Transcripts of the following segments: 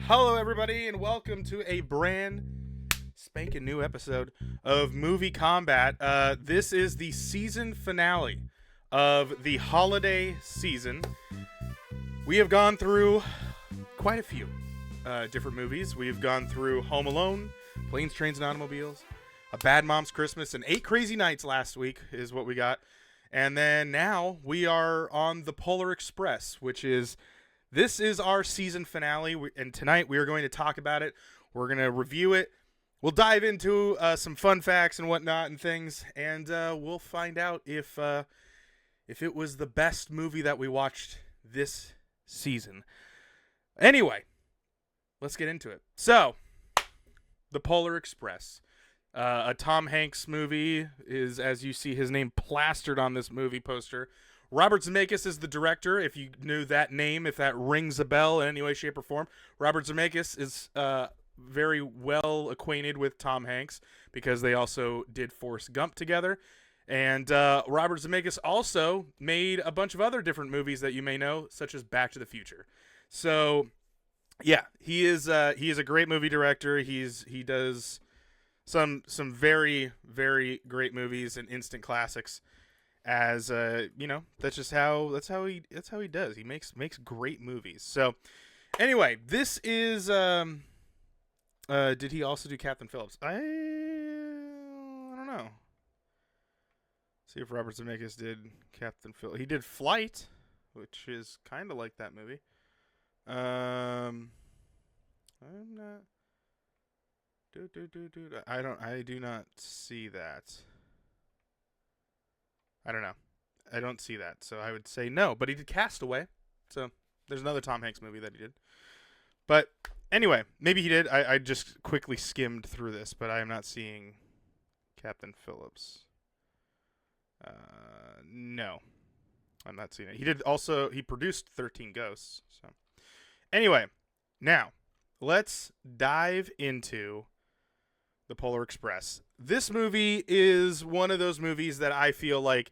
Hello, everybody, and welcome to a brand spanking new episode of Movie Combat. This is the season finale of the holiday season. We have gone through quite a few different movies. We've gone through Home Alone, Planes, Trains, and Automobiles, A Bad Mom's Christmas, and 8 Crazy Nights last week is what we got. And then now we are on the Polar Express, this is our season finale, and tonight we are going to talk about it. We're going to review it. We'll dive into some fun facts and whatnot and things, and we'll find out if it was the best movie that we watched this season. Anyway, let's get into it. So, The Polar Express. A Tom Hanks movie is, as you see his name plastered on this movie poster. Robert Zemeckis is the director. If you knew that name, if that rings a bell in any way, shape, or form, Robert Zemeckis is very well acquainted with Tom Hanks because they also did Forrest Gump together. And Robert Zemeckis also made a bunch of other different movies that you may know, such as Back to the Future. So, yeah, he is a great movie director. He does some very, very great movies and instant classics. As that's how he does. He makes great movies. So anyway, this is did he also do Captain Phillips? I don't know. See if Robert Zemeckis did Captain Phillips. He did Flight, which is kind of like that movie. I'm not. I do not see that. I don't know. I don't see that. So I would say no. But he did Castaway. So there's another Tom Hanks movie that he did. But anyway, maybe he did. I just quickly skimmed through this, but I am not seeing Captain Phillips. No. I'm not seeing it. He produced 13 Ghosts. So anyway, now let's dive into The Polar Express. This movie is one of those movies that I feel like,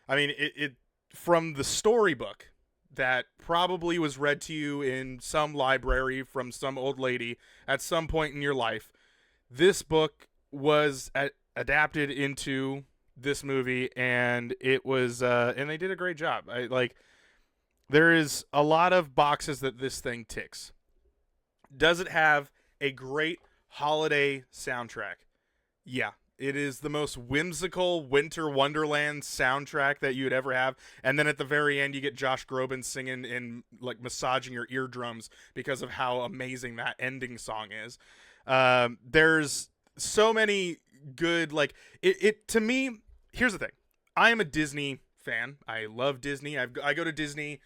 it from the storybook that probably was read to you in some library from some old lady at some point in your life. This book was adapted into this movie, and it was, and they did a great job. There is a lot of boxes that this thing ticks. Does it have a great holiday soundtrack? Yeah, it is the most whimsical winter wonderland soundtrack that you'd ever have. And then at the very end, you get Josh Groban singing and like massaging your eardrums because of how amazing that ending song is. There's so many good, to me, here's the thing. I am a Disney fan. I love Disney. I go to Disney,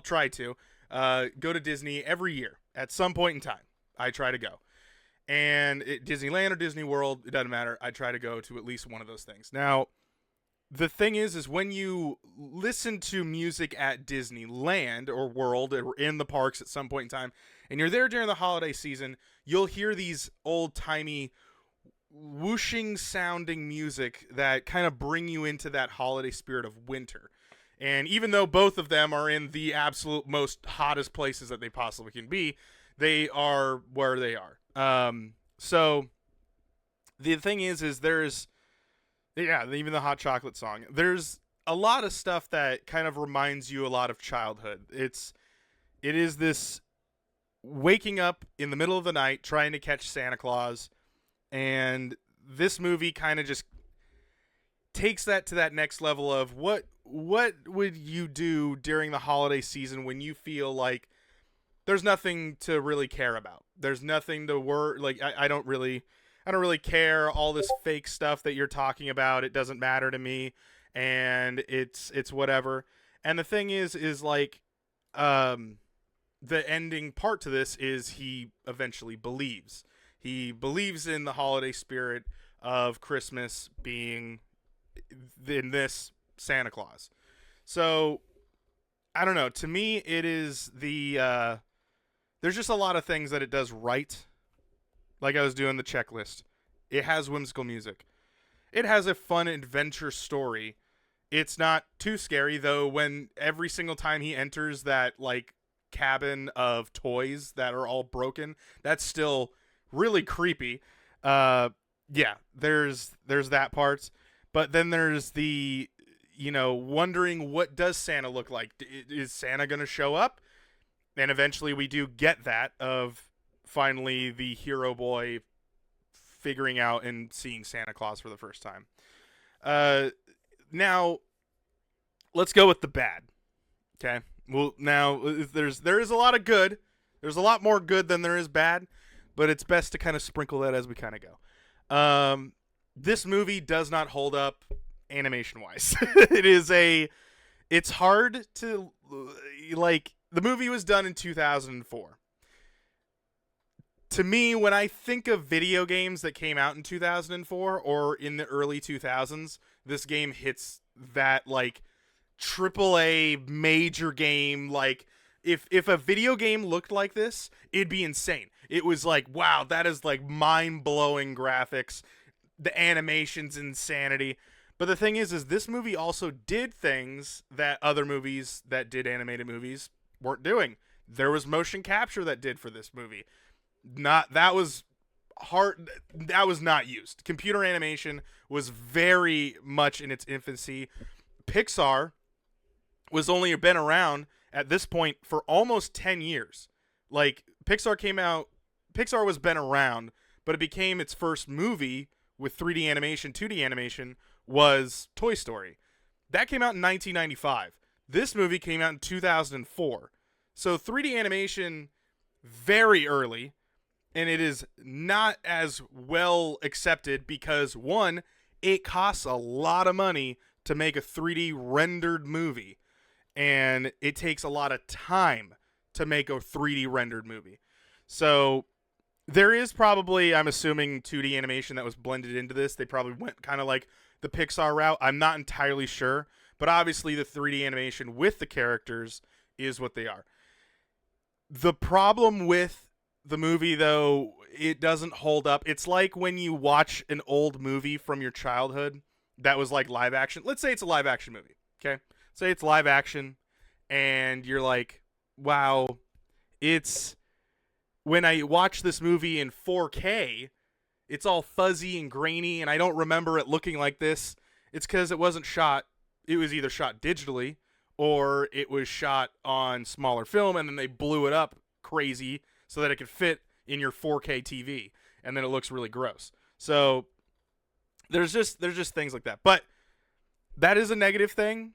try to go to Disney every year at some point in time. I try to go. And Disneyland or Disney World, it doesn't matter. I try to go to at least one of those things. Now, the thing is when you listen to music at Disneyland or World or in the parks at some point in time, and you're there during the holiday season, you'll hear these old-timey whooshing sounding music that kind of bring you into that holiday spirit of winter. And even though both of them are in the absolute most hottest places that they possibly can be, they are where they are. So the thing is there's, even the hot chocolate song, there's a lot of stuff that kind of reminds you a lot of childhood. It is this waking up in the middle of the night, trying to catch Santa Claus. And this movie kind of just takes that to that next level of what would you do during the holiday season when you feel like there's nothing to really care about. There's nothing to worry. I don't really care. All this fake stuff that you're talking about, it doesn't matter to me, and it's whatever. And the thing is the ending part to this is he eventually believes. He believes in the holiday spirit of Christmas being in this Santa Claus. So I don't know. To me, it is there's just a lot of things that it does right. Like I was doing the checklist. It has whimsical music. It has a fun adventure story. It's not too scary, though, when every single time he enters that, cabin of toys that are all broken. That's still really creepy. Yeah, there's that part, but then there's the, wondering, what does Santa look like? Is Santa going to show up? And eventually we do get that, of finally the hero boy figuring out and seeing Santa Claus for the first time. Now let's go with the bad. Okay. Well, now there is a lot of good. There's a lot more good than there is bad, but it's best to kind of sprinkle that as we kind of go. This movie does not hold up animation wise. It's hard to, like, the movie was done in 2004. To me, when I think of video games that came out in 2004 or in the early 2000s, this game hits that, like, AAA major game. Like, if a video game looked like this, it'd be insane. It was like, wow, that is like mind-blowing graphics. The animation's insanity. But the thing is this movie also did things that other movies that did animated movies weren't doing. There was motion capture that did for this movie. That was not used. Computer animation was very much in its infancy. Pixar was only been around at this point for almost 10 years. Like, Pixar was been around, but it became its first movie with 3D animation, 2D animation, was Toy Story. That came out in 1995. This movie came out in 2004. So 3D animation, very early, and it is not as well accepted because, one, it costs a lot of money to make a 3D rendered movie, and it takes a lot of time to make a 3D rendered movie. So there is probably, I'm assuming, 2D animation that was blended into this. They probably went kind of like the Pixar route. I'm not entirely sure, but obviously the 3D animation with the characters is what they are. The problem with the movie, though, it doesn't hold up. It's like when you watch an old movie from your childhood that was like live action. Let's say it's a live action movie, okay? Say it's live action, and you're like, wow, when I watch this movie in 4K, it's all fuzzy and grainy, and I don't remember it looking like this. It's because it was either shot digitally, or it was shot on smaller film, and then they blew it up crazy so that it could fit in your 4K TV, and then it looks really gross. So there's just things like that. But that is a negative thing,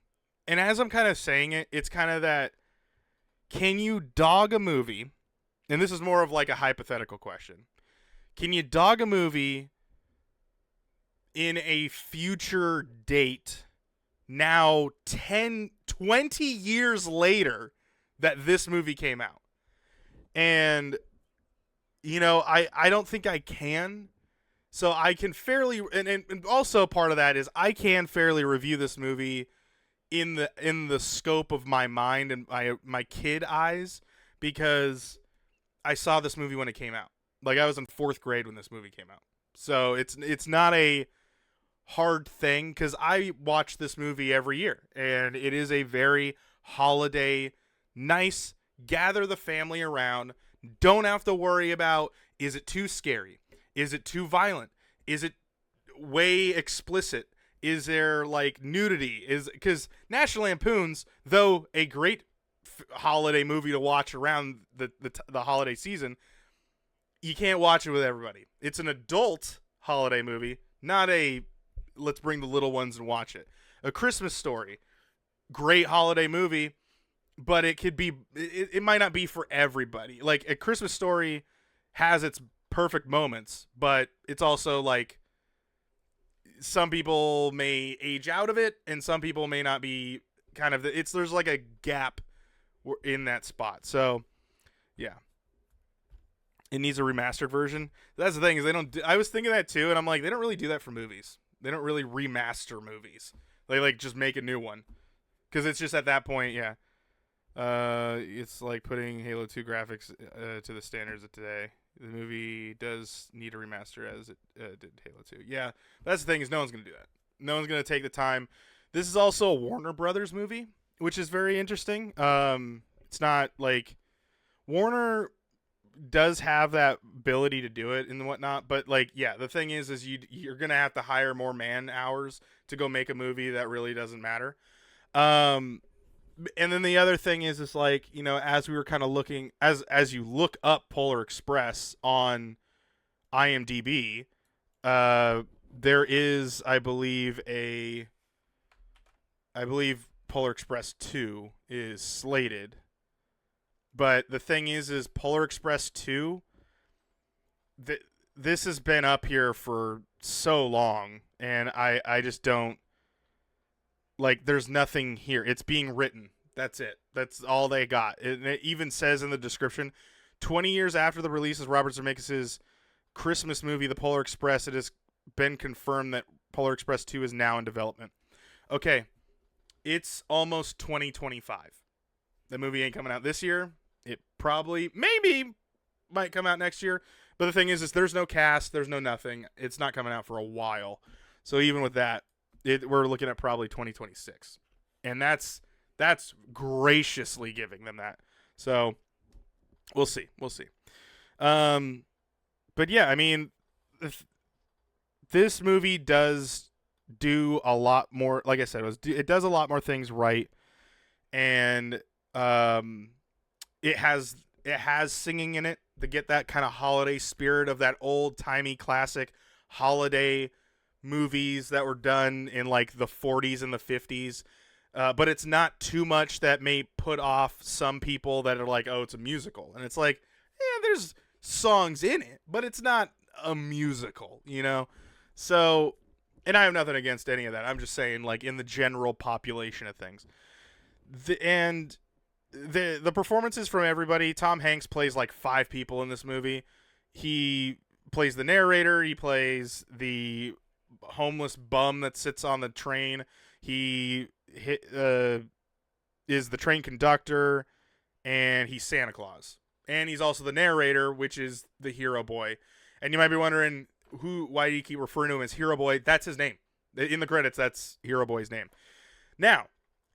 and as I'm kind of saying it, it's kind of that, can you dog a movie, and this is more of like a hypothetical question, can you dog a movie in a future date now 10, 20 years later that this movie came out? And, I don't think I can. So I can fairly, and also part of that is I can fairly review this movie in the scope of my mind and my kid eyes, because I saw this movie when it came out. Like, I was in 4th grade when this movie came out. So it's not a hard thing, because I watch this movie every year, and it is a very holiday, nice, gather the family around, don't have to worry about, is it too scary? Is it too violent? Is it way explicit? Is there, like, nudity? Because National Lampoon's, though a great holiday movie to watch around the holiday season, you can't watch it with everybody. It's an adult holiday movie, not a let's bring the little ones and watch it. A Christmas Story, great holiday movie, but it might not be for everybody. Like, A Christmas Story has its perfect moments, but it's also like some people may age out of it, and some people may not be kind of there's like a gap in that spot. So yeah, it needs a remastered version. That's the thing, is I was thinking that too, and I'm like, they don't really do that for movies. They don't really remaster movies. They like just make a new one, because it's just at that point, yeah. It's like putting Halo 2 graphics to the standards of today. The movie does need a remaster, as it did Halo 2. Yeah, that's the thing, is no one's going to do that. No one's going to take the time. This is also a Warner Brothers movie, which is very interesting. It's not like Warner does have that ability to do it and whatnot, but like, yeah, the thing is you're gonna have to hire more man hours to go make a movie that really doesn't matter. Um, and then the other thing is like, you know, as we were kind of looking, as you look up Polar Express on IMDb, there is, I believe Polar Express 2 is slated. But the thing is Polar Express 2, this has been up here for so long, and I just don't, like, there's nothing here. It's being written. That's it. That's all they got. It even says in the description, 20 years after the release of Robert Zemeckis' Christmas movie, The Polar Express, it has been confirmed that Polar Express 2 is now in development. Okay, it's almost 2025. The movie ain't coming out this year. It probably, maybe, might come out next year. But the thing is there's no cast, there's no nothing. It's not coming out for a while. So even with that, we're looking at probably 2026. And that's graciously giving them that. So we'll see. But yeah, I mean, this movie does do a lot more. Like I said, it does a lot more things right. And it has singing in it to get that kind of holiday spirit of that old timey classic holiday movies that were done in like the 40s and the 50s. But it's not too much that may put off some people that are like, oh, it's a musical. And it's like, yeah, there's songs in it, but it's not a musical, you know? So, and I have nothing against any of that. I'm just saying, like, in the general population of things. The performances from everybody. Tom Hanks plays like 5 people in this movie. He plays the narrator. He plays the homeless bum that sits on the train. He is the train conductor, and he's Santa Claus. And he's also the narrator, which is the Hero Boy. And you might be wondering, why do you keep referring to him as Hero Boy? That's his name. In the credits, that's Hero Boy's name. Now,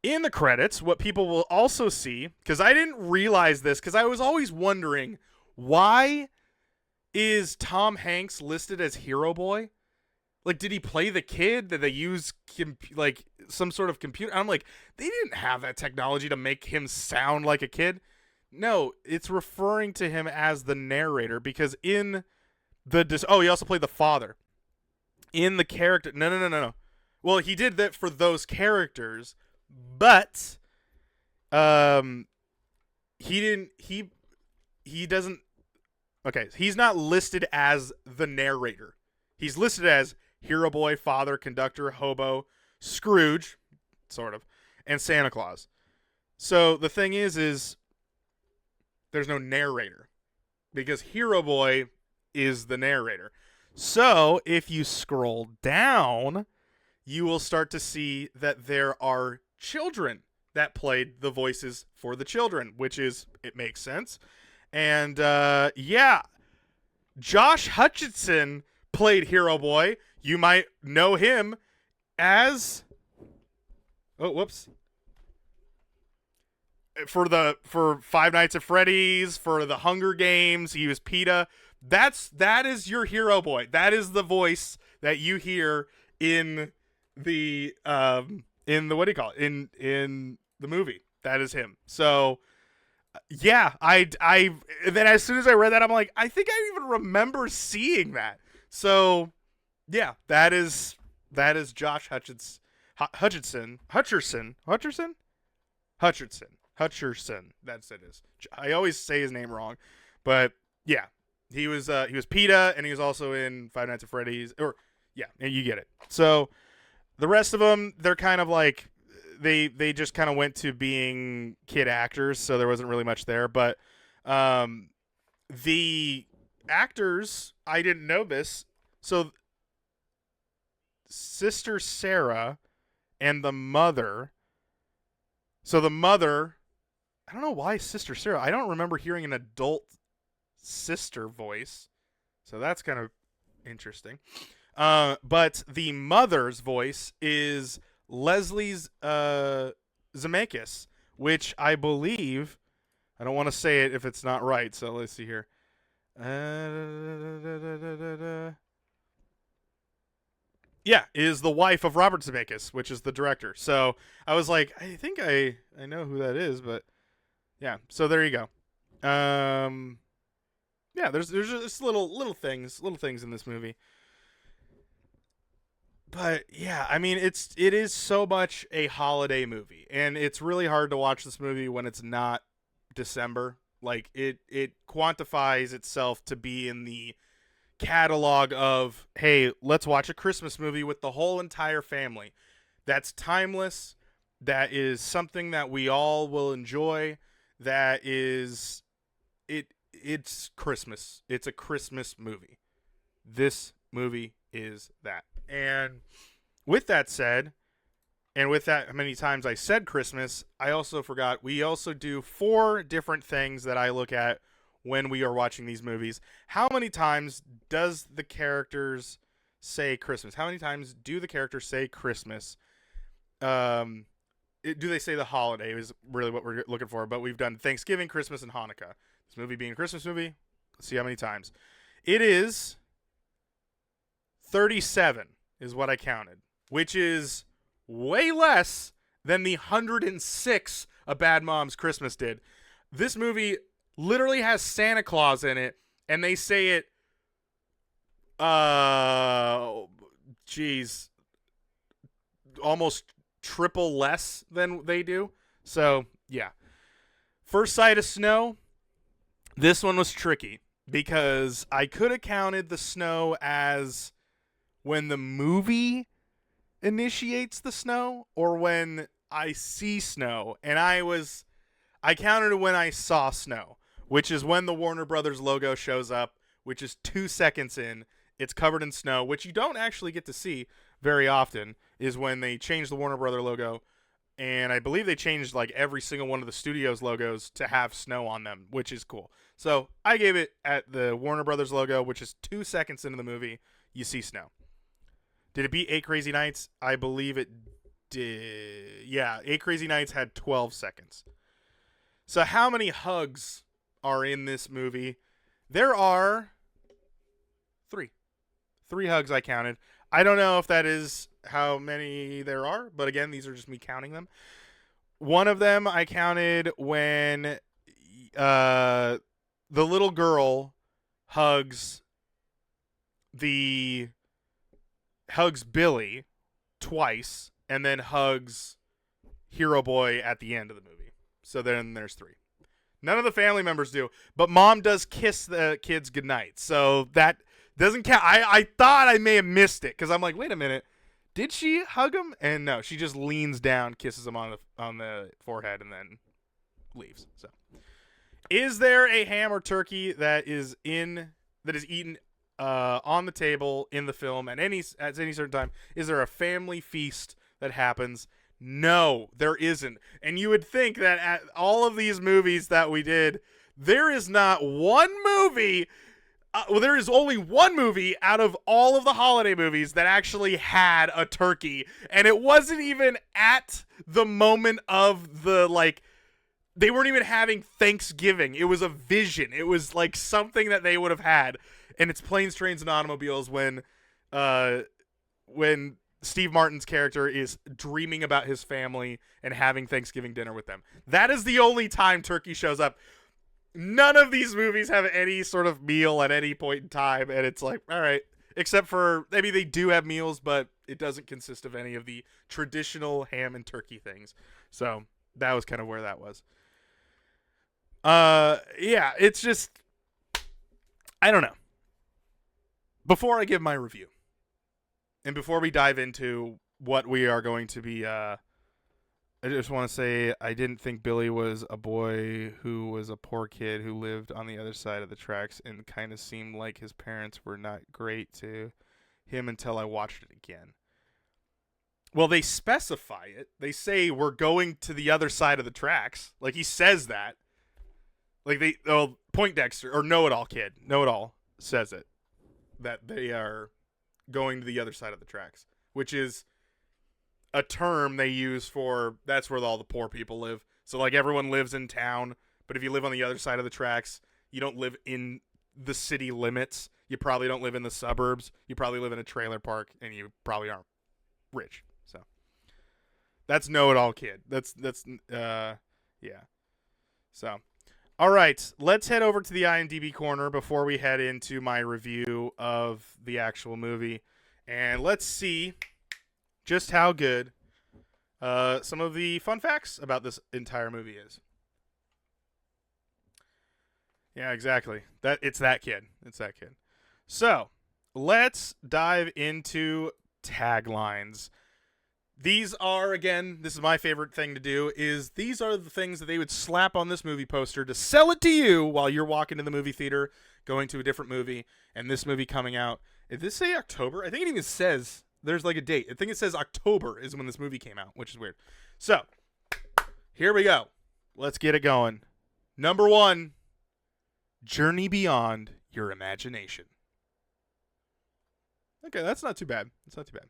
in the credits, what people will also see, because I didn't realize this, because I was always wondering, why is Tom Hanks listed as Hero Boy? Like, did he play the kid? Did they use like some sort of computer? I'm like, they didn't have that technology to make him sound like a kid. No, it's referring to him as the narrator, because in the he also played the father in the character. No. Well, he did that for those characters. But he doesn't. Okay, he's not listed as the narrator. He's listed as Hero Boy, Father, Conductor, Hobo, Scrooge, sort of, and Santa Claus. So the thing is there's no narrator, because Hero Boy is the narrator. So if you scroll down, you will start to see that there are children that played the voices for the children, it makes sense. And yeah, Josh Hutcherson played Hero Boy. You might know him as for Five Nights at Freddy's, for the Hunger Games, he was PETA. That is your Hero Boy. That is the voice that you hear in the what do you call it? In the movie. That is him. So yeah, I then as soon as I read that, I'm like, I think I even remember seeing that. So yeah, that is Josh Hutcherson. That's it is. I always say his name wrong, but yeah, he was PETA, and he was also in Five Nights at Freddy's. Or yeah, you get it. So the rest of them, they're kind of like they just kind of went to being kid actors, so there wasn't really much there. But the actors, I didn't know this. So Sister Sarah and the mother. So the mother, I don't know why Sister Sarah. I don't remember hearing an adult sister voice, so that's kind of interesting. But the mother's voice is Leslie's Zemeckis, which I believe I don't want to say it if it's not right. So let's see here. Yeah, is the wife of Robert Zemeckis, which is the director. So I was like, I think I know who that is, but yeah. So there you go. Yeah, there's just little things in this movie. But yeah, I mean it is so much a holiday movie, and it's really hard to watch this movie when it's not December. Like it quantifies itself to be in the catalog of, hey, let's watch a Christmas movie with the whole entire family. That's timeless. That is something that we all will enjoy. That is it's Christmas. It's a Christmas movie. This movie is that. And with that said, and with that, how many times I said Christmas, I also forgot we also do 4 different things that I look at when we are watching these movies. How many times does the characters say Christmas? How many times do the characters say Christmas? Do they say the holiday is really what we're looking for, but we've done Thanksgiving, Christmas, and Hanukkah. This movie being a Christmas movie, let's see how many times. It is 37 is what I counted, which is way less than the 106 A Bad Mom's Christmas did. This movie literally has Santa Claus in it, and they say it, almost triple less than they do. So, yeah. First sight of snow, this one was tricky, because I could have counted the snow as when the movie initiates the snow or when I see snow, and I counted it when I saw snow, which is when the Warner Brothers logo shows up, which is 2 seconds in. It's covered in snow, which you don't actually get to see very often, is when they change the Warner Brothers logo, and I believe they changed like every single one of the studio's logos to have snow on them, which is cool. So I gave it at the Warner Brothers logo, which is 2 seconds into the movie, you see snow. Did it beat 8 Crazy Nights? I believe it did. Yeah, 8 Crazy Nights had 12 seconds. So how many hugs are in this movie? There are 3. 3 hugs I counted. I don't know if that is how many there are, but again, these are just me counting them. One of them I counted when the little girl hugs Billy twice and then hugs Hero Boy at the end of the movie. So then there's 3. None of the family members do, but Mom does kiss the kids goodnight. So that doesn't count. I thought I may have missed it because I'm like, wait a minute. Did she hug him? And no, she just leans down, kisses him on the forehead, and then leaves. So, is there a ham or turkey that is eaten on the table in the film at any certain time? Is there a family feast that happens? No, there isn't. And you would think that at all of these movies that we did, there is not one movie. There is only one movie out of all of the holiday movies that actually had a turkey. And it wasn't even at the moment of they weren't even having Thanksgiving. It was a vision. It was like something that they would have had. And it's Planes, Trains, and Automobiles when Steve Martin's character is dreaming about his family and having Thanksgiving dinner with them. That is the only time turkey shows up. None of these movies have any sort of meal at any point in time, and it's like, all right, except for maybe they do have meals, but it doesn't consist of any of the traditional ham and turkey things. So that was kind of where that was. Yeah, it's just, I don't know. Before I give my review, and before we dive into what we are going to be, I just want to say I didn't think Billy was a boy who was a poor kid who lived on the other side of the tracks and kind of seemed like his parents were not great to him until I watched it again. Well, they specify it. They say we're going to the other side of the tracks. Like, he says that. Like, Poindexter, or Know-It-All Kid, Know-It-All says it. That they are going to the other side of the tracks, which is a term they use for that's where all the poor people live. So like everyone lives in town, But if you live on the other side of the tracks, you don't live in the city limits. You probably don't live in the suburbs. You probably live in a trailer park, and you probably aren't rich. So that's know-it-all kid. That's yeah. So, all right, let's head over to the IMDb corner before we head into my review of the actual movie, and let's see just how good some of the fun facts about this entire movie is. Yeah, exactly. It's that kid. It's that kid. So, let's dive into taglines. These are, again, this is my favorite thing to do, is these are the things that they would slap on this movie poster to sell it to you while you're walking to the movie theater, going to a different movie, and this movie coming out. Did this say October? I think it even says, there's like a date. I think it says October is when this movie came out, which is weird. So, here we go. Let's get it going. Number 1, Journey Beyond Your Imagination. Okay, that's not too bad. That's not too bad.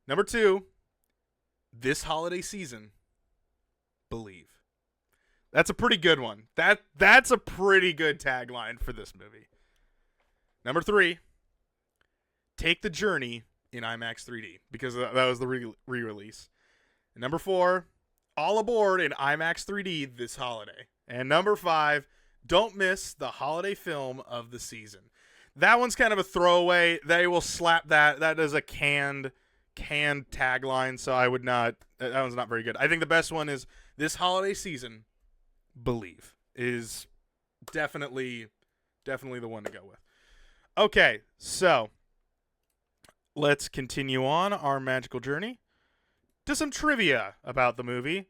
Number 2, this holiday season, believe. That's a pretty good one. That's a pretty good tagline for this movie. Number 3, take the journey in IMAX 3D, because that was the re-release. And number 4, all aboard in IMAX 3D this holiday. And number 5, don't miss the holiday film of the season. That one's kind of a throwaway. They will slap that. That is a canned tagline, so I would not. That one's not very good. I think the best one is this holiday season, believe, is definitely the one to go with. Okay, so let's continue on our magical journey to some trivia about the movie.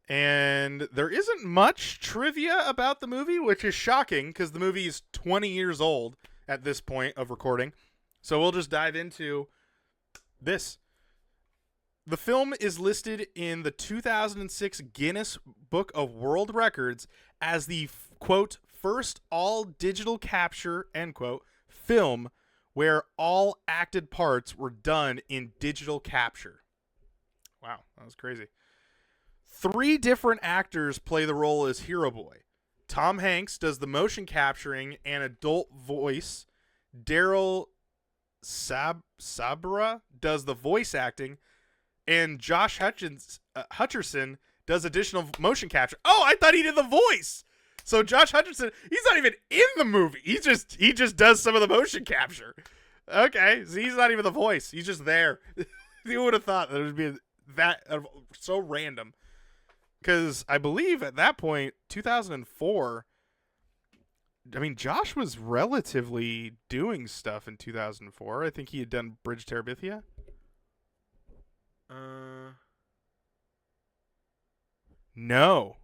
And there isn't much trivia about the movie, which is shocking because the movie is 20 years old at this point of recording. So we'll just dive into this. The film is listed in the 2006 Guinness Book of World Records as the, quote, first all-digital capture, end quote, film where all acted parts were done in digital capture. Wow, that was crazy. 3 different actors play the role as Hero Boy. Tom Hanks does the motion capturing and adult voice. Daryl Sabra does the voice acting. And Josh Hutcherson does additional motion capture. Oh, I thought he did the voice. So Josh Hutcherson, he's not even in the movie. He just does some of the motion capture. Okay, so he's not even the voice. He's just there. You would have thought that it would be that so random. Because I believe at that point, 2004, I mean, Josh was relatively doing stuff in 2004. I think he had done Bridge to Terabithia. No.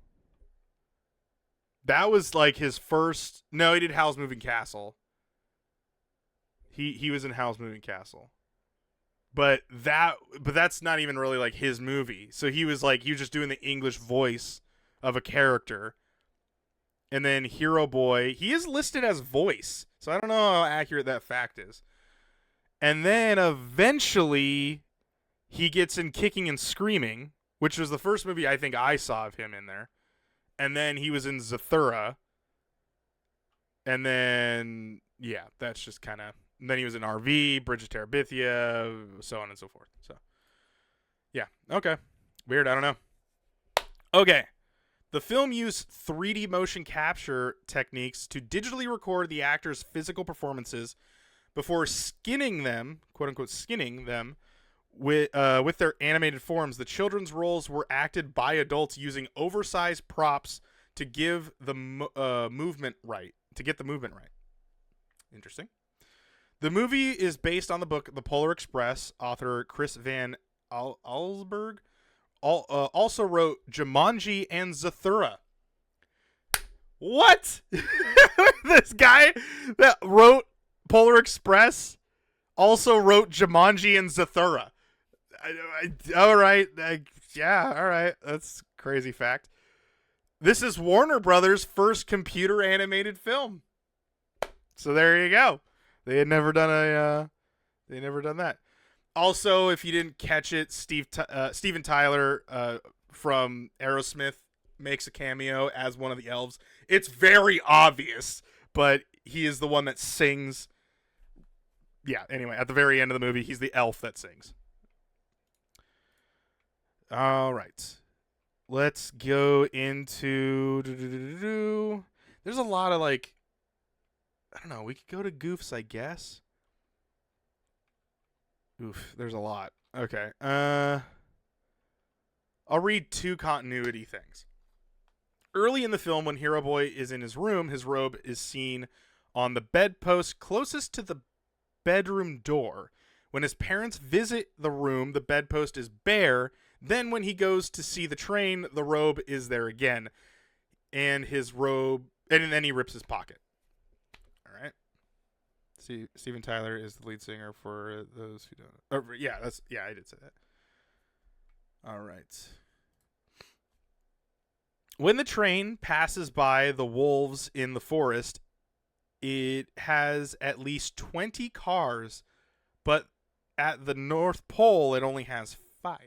That was like his first. No, he did Howl's Moving Castle. He was in Howl's Moving Castle. But that's not even really like his movie. So he was just doing the English voice of a character. And then Hero Boy, he is listed as voice. So I don't know how accurate that fact is. And then eventually he gets in Kicking and Screaming, which was the first movie I think I saw of him in there. And then he was in Zathura. And then, yeah, that's just kind of... Then he was in RV, Bridge of Terabithia, so on and so forth. So, yeah, okay. Weird, I don't know. Okay. The film used 3D motion capture techniques to digitally record the actors' physical performances before skinning them, quote-unquote skinning them, with their animated forms. The children's roles were acted by adults using oversized props to give the movement right. Interesting. The movie is based on the book The Polar Express. Author Chris Van Allsburg also wrote Jumanji and Zathura. What? This guy that wrote Polar Express also wrote Jumanji and Zathura. All right. Yeah, all right. That's a crazy fact. This is Warner Brothers' first computer animated film. So there you go. They had never done that. Also, if you didn't catch it, Steven Tyler from Aerosmith makes a cameo as one of the elves. It's very obvious, but he is the one that sings. Yeah, anyway, at the very end of the movie, he's the elf that sings. All right. Let's go into. There's a lot of like. I don't know. We could go to goofs, I guess. Oof, there's a lot. Okay. I'll read two continuity things. Early in the film, when Hero Boy is in his room, his robe is seen on the bedpost closest to the bedroom door. When his parents visit the room, the bedpost is bare. Then when he goes to see the train, the robe is there again. And his robe, and then he rips his pocket. All right. See, Steven Tyler is the lead singer for those who don't know. Yeah, I did say that. All right. When the train passes by the wolves in the forest, it has at least 20 cars, but at the North Pole, it only has 5.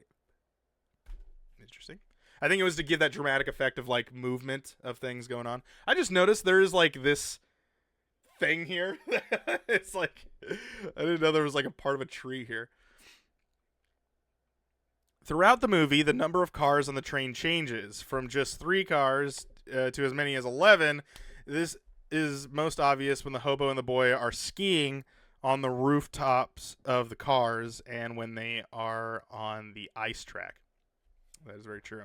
Interesting. I think it was to give that dramatic effect of like movement of things going on. I just noticed there is like this thing here. It's like, I didn't know there was like a part of a tree here. Throughout the movie, the number of cars on the train changes from just 3 cars to as many as 11. This is most obvious when the hobo and the boy are skiing on the rooftops of the cars and when they are on the ice track. That is very true.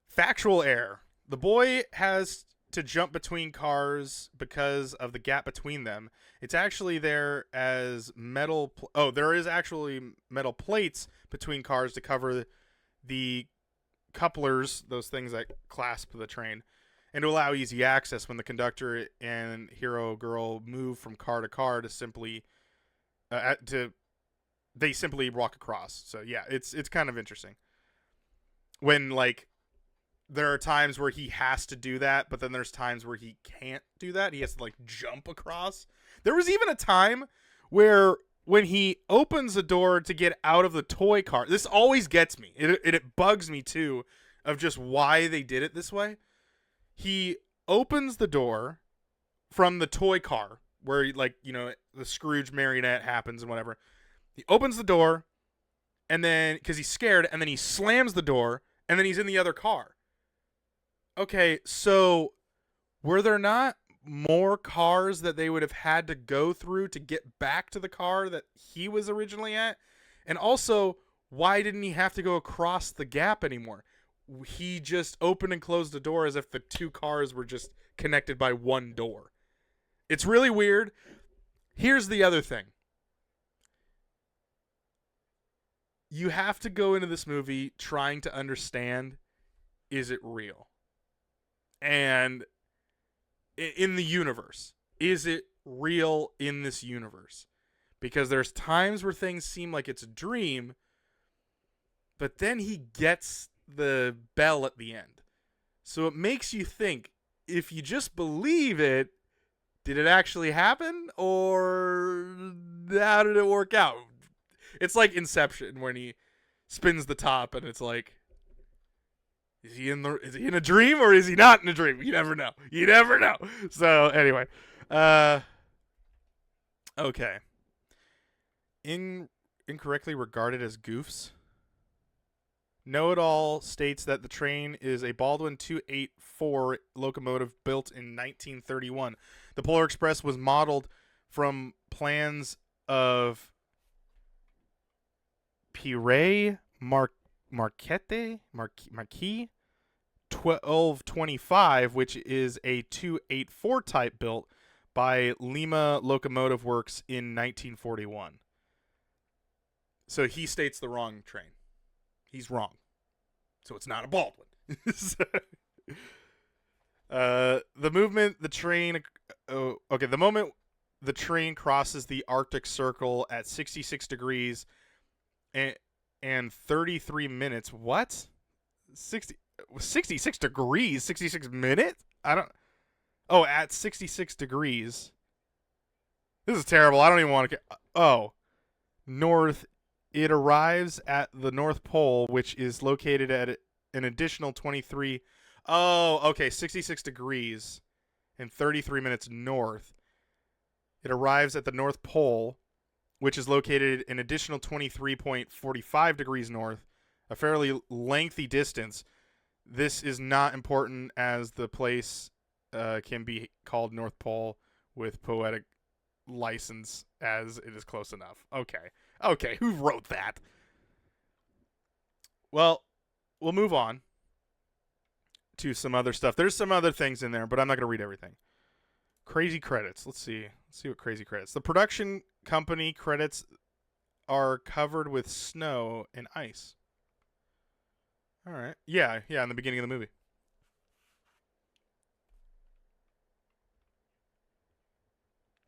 Factual error. The boy has to jump between cars because of the gap between them. It's actually there as metal. There is actually metal plates between cars to cover the couplers, those things that clasp the train, and to allow easy access when the conductor and hero girl move from car to car to simply they simply walk across. So yeah, it's kind of interesting. When like there are times where he has to do that, but then there's times where he can't do that. He has to like jump across. There was even a time where when he opens the door to get out of the toy car, this always gets me. It bugs me too of just why they did it this way. He opens the door from the toy car where like, you know, the Scrooge marionette happens and whatever. He opens the door and then because he's scared, and then he slams the door and then he's in the other car. Okay, so were there not more cars that they would have had to go through to get back to the car that he was originally at? And also, why didn't he have to go across the gap anymore? He just opened and closed the door as if the 2 cars were just connected by one door. It's really weird. Here's the other thing. You have to go into this movie trying to understand, is it real? And in the universe, is it real in this universe? Because there's times where things seem like it's a dream, but then he gets the bell at the end. So it makes you think, if you just believe it, did it actually happen? Or how did it work out? It's like Inception when he spins the top and it's like, is he in a dream or is he not in a dream? You never know. You never know. So anyway, okay. Incorrectly regarded as goofs. Know-It-All states that the train is a Baldwin 284 locomotive built in 1931. The Polar Express was modeled from plans of Pierre Marquis 1225, which is a 284 type built by Lima Locomotive Works in 1941. So he states the wrong train. He's wrong. So it's not a Baldwin. The moment the train crosses the Arctic Circle at 66 degrees and 33 minutes. What? 66 degrees? 66 minutes? At 66 degrees. This is terrible. I don't even want to. North. It arrives at the North Pole, which is located at an additional 23. Oh, okay, 66 degrees and 33 minutes north. It arrives at the North Pole, which is located an additional 23.45 degrees north, a fairly lengthy distance. This is not important as the place can be called North Pole with poetic license as it is close enough. Okay, who wrote that? Well, we'll move on to some other stuff. There's some other things in there, but I'm not going to read everything. Crazy credits. Let's see what crazy credits. The production company credits are covered with snow and ice. All right. Yeah, in the beginning of the movie.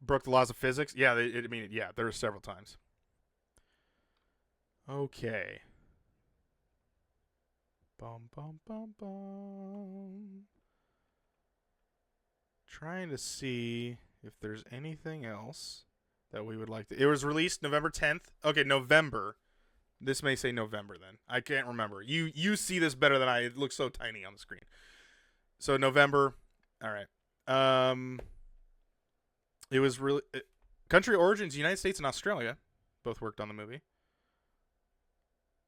Broke the laws of physics. Yeah, there were several times. Okay. Bum, bum, bum, bum. Trying to see if there's anything else that we would like to. It was released November 10th. Okay, November. This may say November then. I can't remember. You see this better than I. It looks so tiny on the screen. So November. All right. It was really country origins United States and Australia. Both worked on the movie.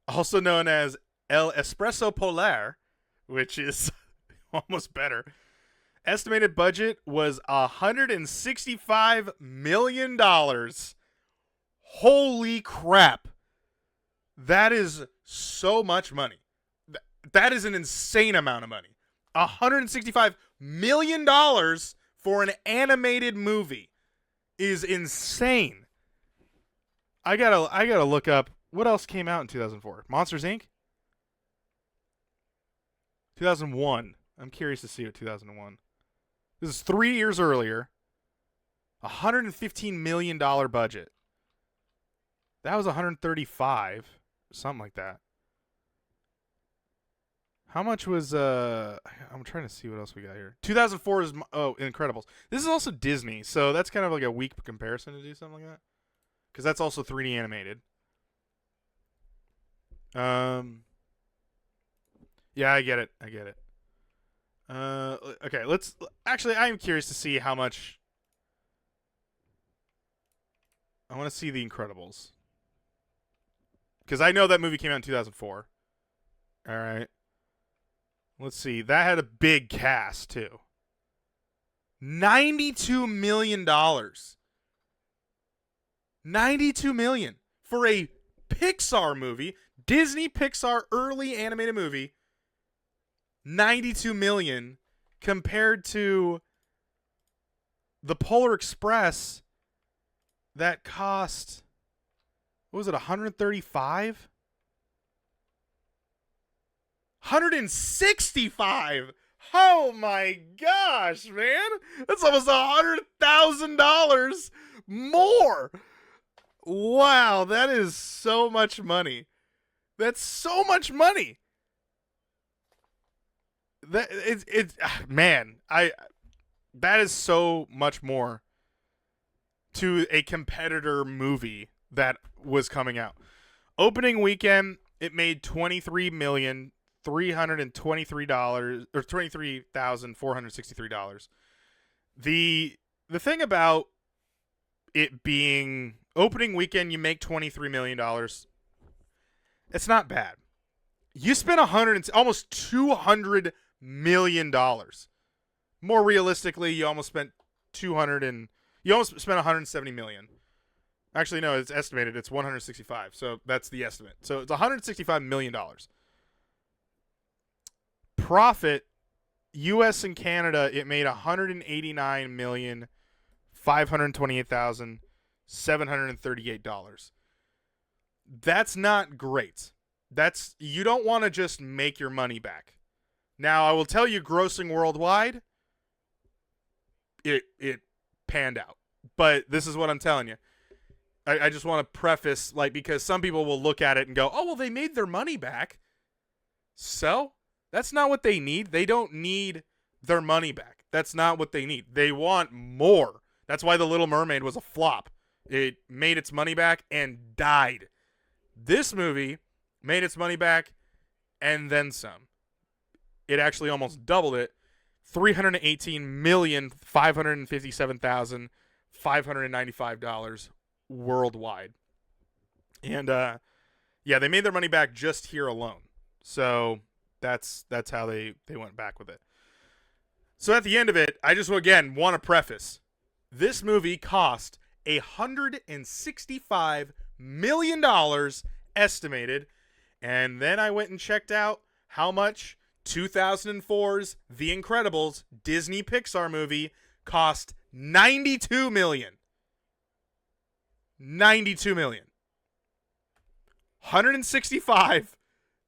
Also known as El Espresso Polar, which is almost better. Estimated budget was $165 million. Holy crap. That is so much money. That is an insane amount of money. $165 million for an animated movie is insane. I gotta look up what else came out in 2004. Monsters Inc. 2001. I'm curious to see what 2001. This is 3 years earlier. $115 million budget. That was 135, something like that. How much was I'm trying to see what else we got here. 2004 is Incredibles. This is also Disney, so that's kind of like a weak comparison to do something like that, because that's also 3D animated. Yeah, I get it. Okay, I'm curious to see how much. I want to see The Incredibles, because I know that movie came out in 2004. All right. Let's see. That had a big cast, too. $92 million. $92 million for a Pixar movie, Disney Pixar early animated movie. $92 million compared to the Polar Express that cost, what was it, 135? 165. Oh my gosh, man. That's almost $100,000 more. Wow, that is so much money. That's so much money. That is so much more to a competitor movie that was coming out. Opening weekend, it made $23,323 or $23,463. The thing about it being opening weekend, you make $23 million. It's not bad. You spent almost $200 million. More realistically, you almost spent $170 million. Actually, no, it's estimated. It's 165. So that's the estimate. So it's $165 million. Profit, U.S. and Canada, it made $189,528,738. That's not great. You don't want to just make your money back. Now, I will tell you, grossing worldwide, it panned out. But this is what I'm telling you. I just want to preface, because some people will look at it and go, oh, well, they made their money back. So, that's not what they need. They don't need their money back. That's not what they need. They want more. That's why The Little Mermaid was a flop. It made its money back and died. This movie made its money back and then some. it actually almost doubled it. $318,557,595 worldwide. And yeah, they made their money back just here alone. So that's how they went back with it. So at the end of it, I just again want to preface, this movie cost $165 million estimated, and then I went and checked out how much 2004's The Incredibles Disney Pixar movie cost. $92 million. $92 million. 165,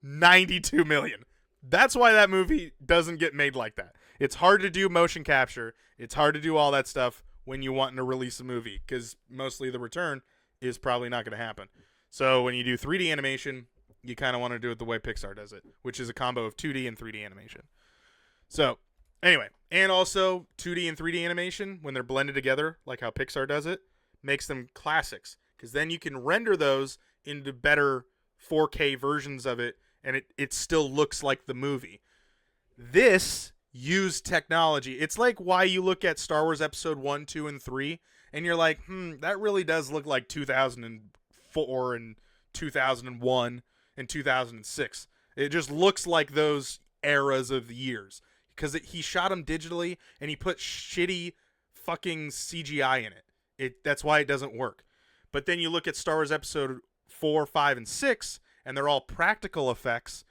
92 million. That's why that movie doesn't get made like that. It's hard to do motion capture. It's hard to do all that stuff when you want to release a movie, because mostly the return is probably not going to happen. So when you do 3D animation, you kind of want to do it the way Pixar does it, which is a combo of 2D and 3D animation. So anyway, and also 2D and 3D animation, when they're blended together, like how Pixar does it, makes them classics, because then you can render those into better 4K versions of it, and it still looks like the movie. This used technology. It's like why you look at Star Wars Episode 1, 2, and 3, and you're like, that really does look like 2004 and 2001 and 2006. It just looks like those eras of years, because he shot them digitally, and he put shitty fucking CGI in it. That's why it doesn't work. But then you look at Star Wars Episode 4, 5, and 6, and they're all practical effects.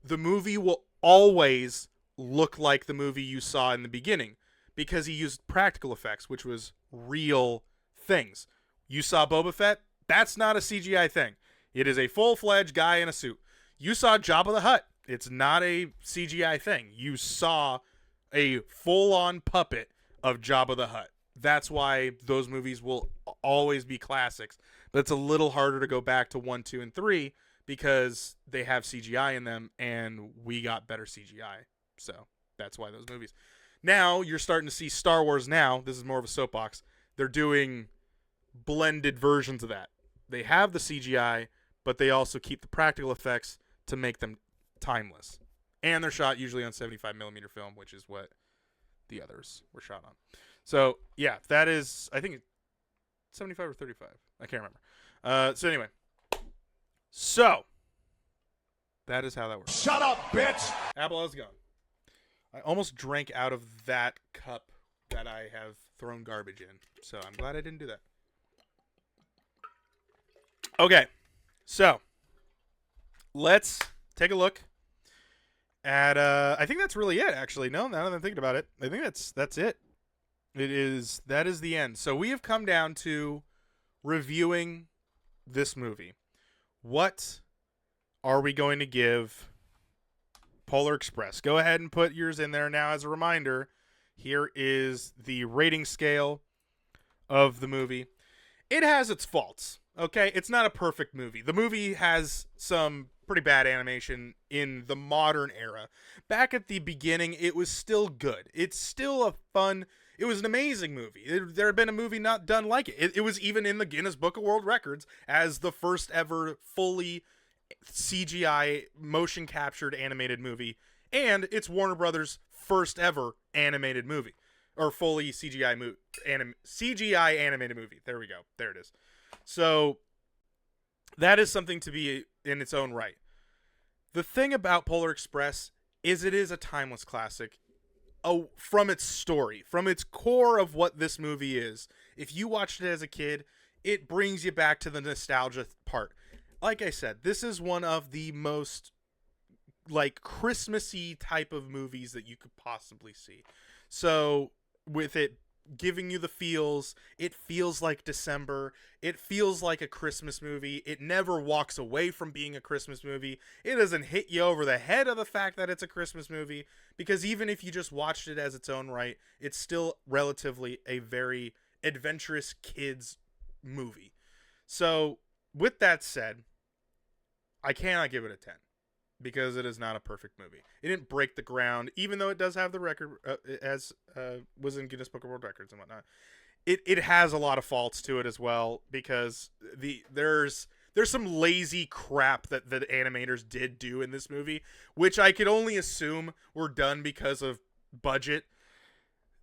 The movie will always look like the movie you saw in the beginning, because he used practical effects, which was real things. You saw Boba Fett? That's not a CGI thing. It is a full-fledged guy in a suit. You saw Jabba the Hutt. It's not a CGI thing. You saw a full-on puppet of Jabba the Hutt. That's why those movies will always be classics. But it's a little harder to go back to 1, 2, and 3 because they have CGI in them, and we got better CGI. So that's why those movies. Now you're starting to see Star Wars now. This is more of a soapbox. They're doing blended versions of that. They have the CGI, but they also keep the practical effects to make them timeless. And they're shot usually on 75mm film, which is what the others were shot on. So, yeah, that is, I think, 75 or 35. I can't remember. So, anyway. So, that is how that works. Shut up, bitch! Apple, how's it going? I almost drank out of that cup that I have thrown garbage in. So, I'm glad I didn't do that. Okay. So, let's take a look at, I think that's really it, actually. No, now that I'm thinking about it, I think that's it. That is the end. So we have come down to reviewing this movie. What are we going to give Polar Express? Go ahead and put yours in there now. As a reminder, here is the rating scale of the movie. It has its faults, okay? It's not a perfect movie. The movie has some pretty bad animation in the modern era. Back at the beginning, it was still good. It's still a fun... It was an amazing movie. There had been a movie not done like it. It was even in the Guinness Book of World Records as the first ever fully CGI motion captured animated movie. And it's Warner Brothers' first ever animated movie. Or fully CGI CGI animated movie. There we go. There it is. So that is something to be in its own right. The thing about Polar Express is it is a timeless classic. Oh, from its story, from its core of what this movie is. If you watched it as a kid, it brings you back to the nostalgia part. Like I said, this is one of the most like Christmassy type of movies that you could possibly see. So with it giving you the feels, it feels like December. It feels like a Christmas movie. It never walks away from being a Christmas movie. It doesn't hit you over the head of the fact that it's a Christmas movie, because even if you just watched it as its own right, it's still relatively a very adventurous kids movie. So with that said, I cannot give it a 10 because it is not a perfect movie. It didn't break the ground, even though it does have the record as was in Guinness Book of World Records and whatnot. It has a lot of faults to it as well, because there's there's some lazy crap that the animators did do in this movie, which I could only assume were done because of budget.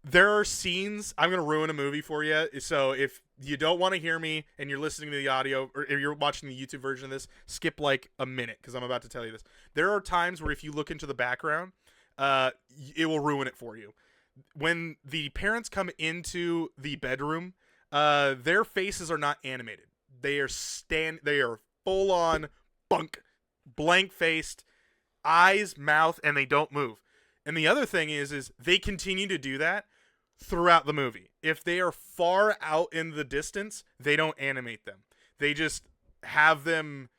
There are scenes, I'm going to ruin a movie for you. So if you don't want to hear me and you're listening to the audio, or if you're watching the YouTube version of this, skip like a minute because I'm about to tell you this. There are times where if you look into the background, it will ruin it for you. When the parents come into the bedroom, their faces are not animated. They are full on blank faced, eyes, mouth, and they don't move. And the other thing is they continue to do that throughout the movie. If they are far out in the distance, they don't animate them. They just have them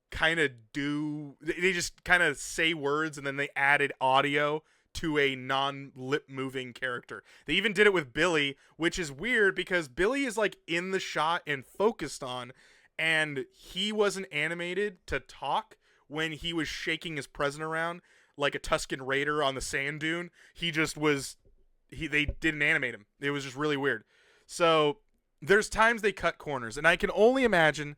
kind of they just kind of say words, and then they added audio to a non-lip moving character. They even did it with Billy, which is weird because Billy is like in the shot and focused on, and he wasn't animated to talk when he was shaking his present around like a Tusken Raider on the sand dune. He just was they didn't animate him. It was just really weird. So there's times they cut corners, and I can only imagine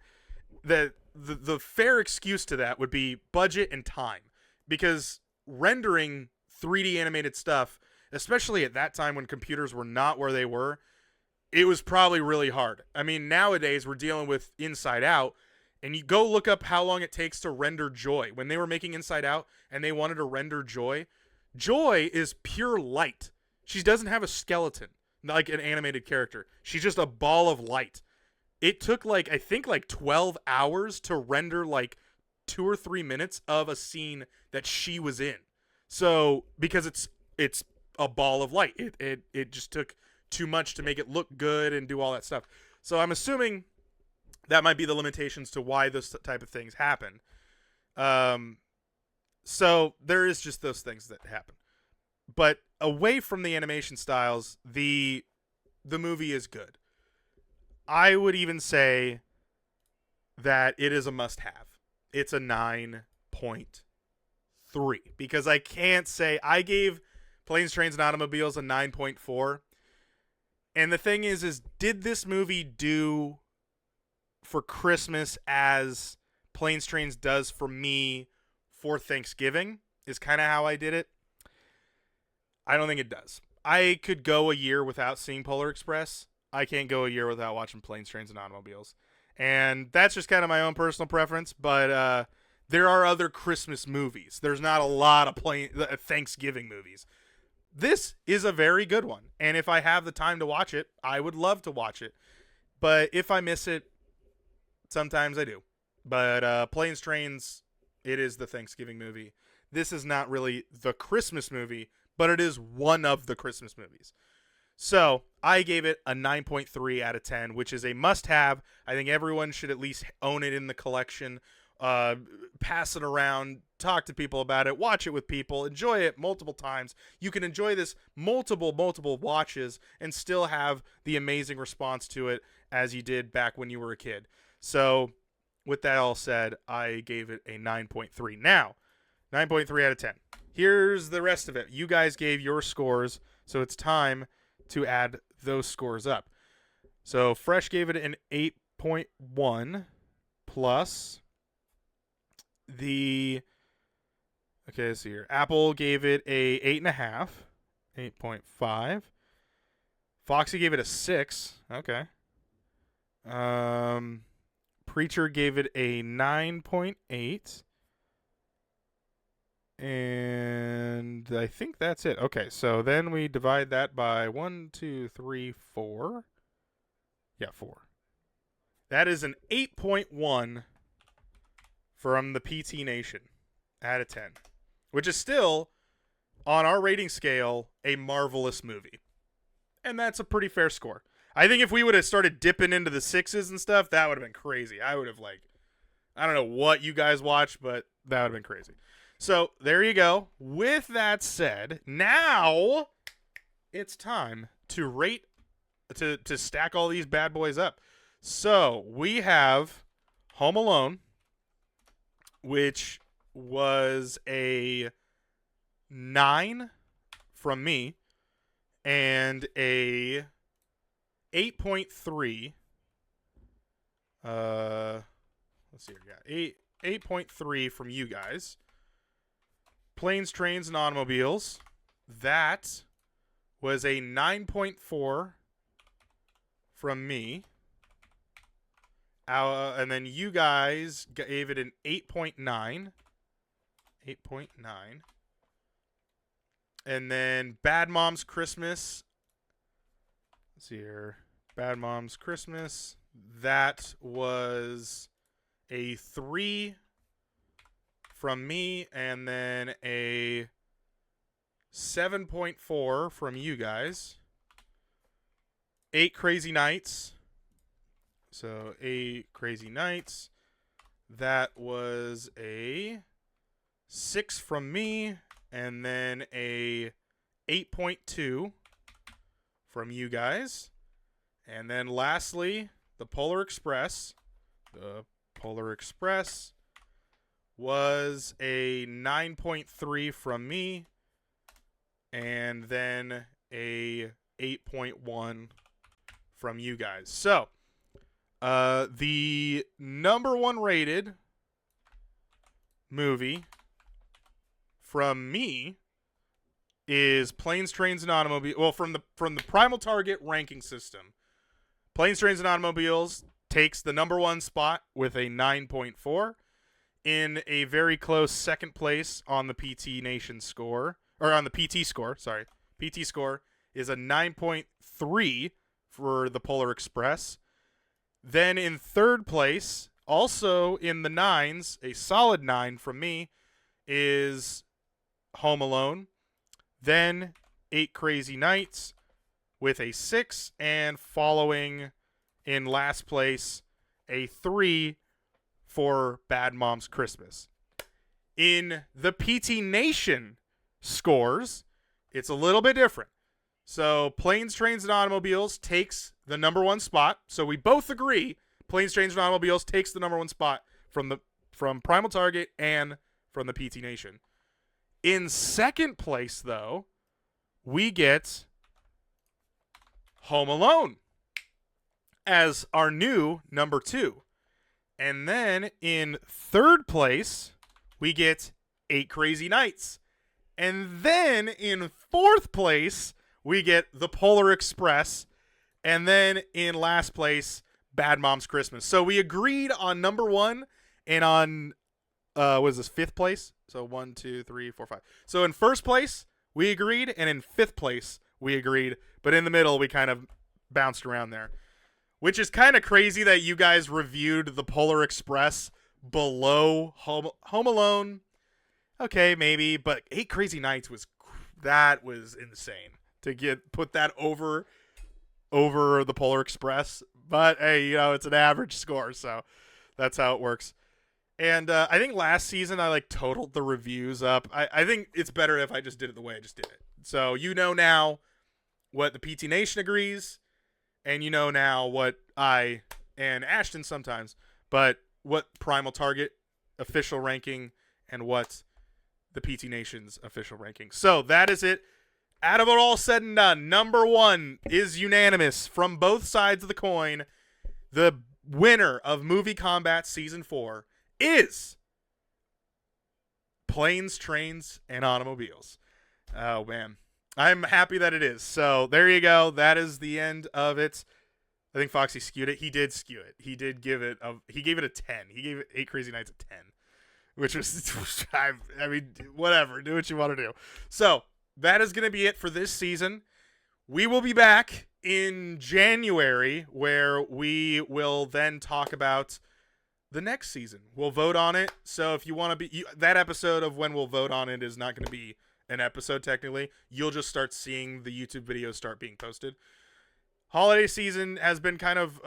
that the fair excuse to that would be budget and time, because rendering 3D animated stuff, especially at that time when computers were not where they were, it was probably really hard. I mean, nowadays we're dealing with Inside Out, and you go look up how long it takes to render Joy. When they were making Inside Out and they wanted to render Joy, Joy is pure light. She doesn't have a skeleton like an animated character. She's just a ball of light. It took I think 12 hours to render 2 or 3 minutes of a scene that she was in. So because it's a ball of light, it just took too much to make it look good and do all that stuff. So I'm assuming that might be the limitations to why those type of things happen. So there is just those things that happen. But away from the animation styles, the movie is good. I would even say that it is a must-have. It's a 9.3 because I can't say I gave Planes, Trains, and Automobiles a 9.4. And the thing is did this movie do for Christmas as Planes, Trains does for me for Thanksgiving? Is kind of how I did it. I don't think it does. I could go a year without seeing Polar Express. I can't go a year without watching Planes, Trains, and Automobiles. And that's just kind of my own personal preference, but there are other Christmas movies. There's not a lot of Thanksgiving movies. This is a very good one, and if I have the time to watch it, I would love to watch it. But if I miss it, sometimes I do. But Planes, Trains, it is the Thanksgiving movie. This is not really the Christmas movie, but it is one of the Christmas movies. So I gave it a 9.3 out of 10, which is a must-have. I think everyone should at least own it in the collection, pass it around, talk to people about it, watch it with people, enjoy it multiple times. You can enjoy this multiple watches and still have the amazing response to it as you did back when you were a kid. So with that all said, I gave it a 9.3. Now, 9.3 out of 10. Here's the rest of it. You guys gave your scores, so it's time to add those scores up. So Fresh gave it an 8.1 plus the... Okay, let's see here. Apple gave it a 8.5, 8.5. Foxy gave it a 6. Okay. Preacher gave it a 9.8. And I think that's it. Okay, so then we divide that by 1, 2, 3, 4. Yeah, 4. That is an 8.1 from the PT Nation out of 10, which is still, on our rating scale, a marvelous movie. And that's a pretty fair score. I think if we would have started dipping into the 6s and stuff, that would have been crazy. I would have, I don't know what you guys watch, but that would have been crazy. So there you go. With that said, now it's time to rate, to stack all these bad boys up. So we have Home Alone, which was a 9 from me, and a 8.3. Let's let's see, we got 8.3 from you guys. Planes, Trains, and Automobiles. That was a 9.4 from me. And then you guys gave it an 8.9. 8.9. And then Bad Moms Christmas. Let's see here. Bad Moms Christmas. That was a 3 from me. And then a 7.4 from you guys. 8 Crazy Nights. So 8 Crazy Nights. That was a 6 from me. And then a 8.2 from you guys. And then lastly, the Polar Express. The Polar Express was a 9.3 from me. And then a 8.1 from you guys. So, the number 1 rated movie from me is Planes, Trains, and Automobiles. Well, from the Primal Target ranking system, Planes, Trains, and Automobiles takes the number 1 spot with a 9.4. In a very close second place on the PT Nation score, or on the PT score, sorry. PT score is a 9.3 for the Polar Express. Then in third place, also in the 9s, a solid 9 from me, is Home Alone. Then 8 Crazy Nights with a 6. And following in last place, a 3 for Bad Moms Christmas. In the PT Nation scores, it's a little bit different. So Planes, Trains, and Automobiles takes the number 1 spot. So we both agree Planes, Trains, and Automobiles takes the number 1 spot from Primal Target and from the PT Nation. In second place, though, we get Home Alone as our new number 2. And then in third place, we get 8 Crazy Nights. And then in fourth place, we get the Polar Express. And then in last place, Bad Moms Christmas. So we agreed on number 1 and on, what is this, 5th place? So 1, 2, 3, 4, 5. So in first place, we agreed. And in 5th place, we agreed. But in the middle, we kind of bounced around there. Which is kind of crazy that you guys reviewed the Polar Express below Home Alone. Okay, maybe, but 8 Crazy Nights was insane to put that over the Polar Express. But hey, it's an average score, so that's how it works. And I think last season I totaled the reviews up. I think it's better if I just did it the way I just did it. So now what the PT Nation agrees. And now what I and Ashton sometimes, but what Primal Target official ranking and what the PT Nation's official ranking. So that is it. Out of it all said and done, number 1 is unanimous from both sides of the coin. The winner of MovieKombat Season 4 is Planes, Trains, and Automobiles. Oh, man. I'm happy that it is. So there you go. That is the end of it. I think Foxy skewed it. He did skew it. He did give it he gave it a 10. He gave it 8 Crazy Nights a 10, which was, I mean, whatever. Do what you want to do. So that is going to be it for this season. We will be back in January where we will then talk about the next season. We'll vote on it. So if you want to be, that episode of when we'll vote on it is not going to be an episode technically. You'll just start seeing the YouTube videos start being posted. Holiday season has been kind of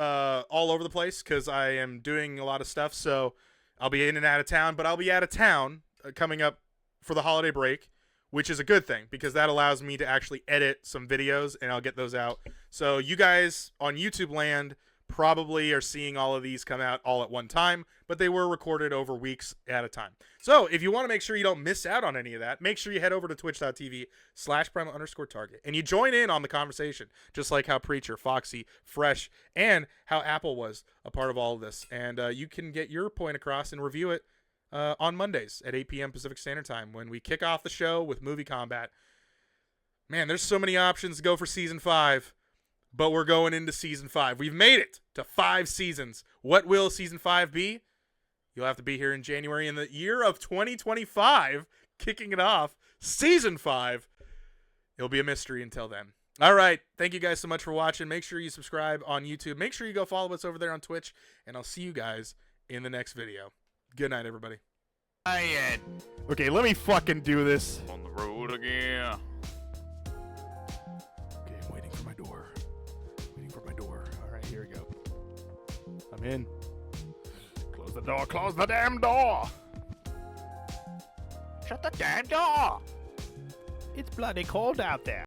all over the place because I am doing a lot of stuff. So I'll be in and out of town, but I'll be out of town coming up for the holiday break, which is a good thing because that allows me to actually edit some videos and I'll get those out. So you guys on YouTube land, probably are seeing all of these come out all at one time, but they were recorded over weeks at a time. So if you want to make sure you don't miss out on any of that, make sure you head over to twitch.tv/primal_target and you join in on the conversation, just like how Preacher, Foxy, Fresh, and how Apple was a part of all of this. And you can get your point across and review it on Mondays at 8 p.m. Pacific Standard Time when we kick off the show with MovieKombat. Man, there's so many options to go for Season 5. But we're going into Season 5. We've made it to 5 seasons. What will Season 5 be? You'll have to be here in January in the year of 2025, kicking it off. Season 5. It'll be a mystery until then. All right. Thank you guys so much for watching. Make sure you subscribe on YouTube. Make sure you go follow us over there on Twitch. And I'll see you guys in the next video. Good night, everybody. Okay, let me fucking do this. On the road again. Okay, I'm waiting for my door. All right, here we go. I'm in. Close the door. Close the damn door. Shut the damn door. It's bloody cold out there.